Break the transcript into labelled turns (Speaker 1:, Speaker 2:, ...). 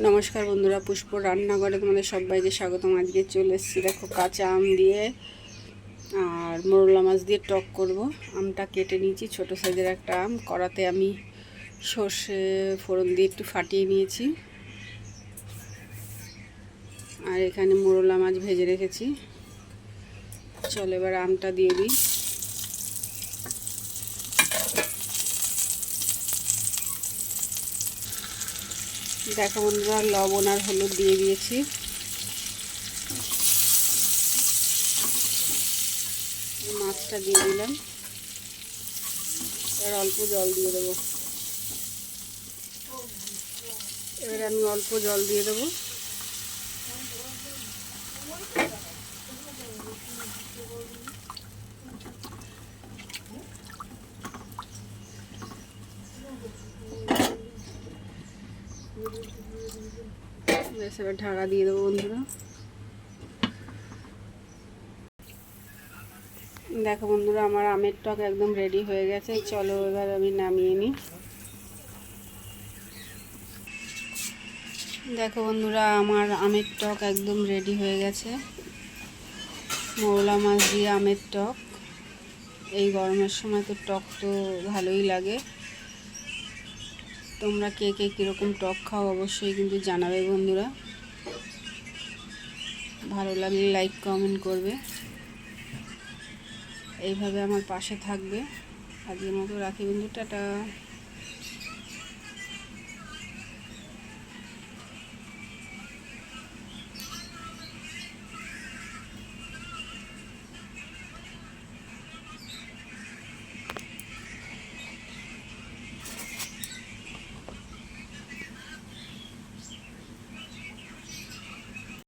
Speaker 1: নমস্কার বন্ধুরা, পুষ্প রান্নাঘরে তোমাদের সবাইকে স্বাগতম। আজকে চলে এসেছি দেখো কাঁচা আম দিয়ে আর মোরলা মাছ দিয়ে টক করব। আমটা কেটে নিয়েছি, ছোট সাইজের একটা আম। কড়াতে আমি সর্ষে ফোড়ন দিয়ে একটু ফাটিয়ে নিয়েছি, আর এখানে মোরলা মাছ ভেজে রেখেছি। চলো এবার আমটা দিয়ে দিই। দেখো বন্ধুরা, লবণ আর হলুদ দিয়ে দিয়েছি। মাছটা দিয়ে দিলাম, এবার অল্প জল দিয়ে দেবো। এবার আমি অল্প জল দিয়ে দেবো। এবার ঢাকা দিয়ে দেবো বন্ধুরা। দেখো বন্ধুরা, আমার আমের টক একদম রেডি হয়ে গেছে। চলো এবার আমি নামিয়ে নিই। দেখো বন্ধুরা, আমার আমের টক একদম রেডি হয়ে গেছে। মোরলা মাছ দিয়ে আমের টক। এই গরমের সময় তো টক তো ভালোই লাগে। তোমরা কে কে কীরকম টক খাও অবশ্যই কিন্তু জানাবে বন্ধুরা। ভালো লাগলে লাইক কমেন্ট করবে, এইভাবে আমার পাশে থাকবে। আজকের মতো রাখি বন্ধু, টাটা।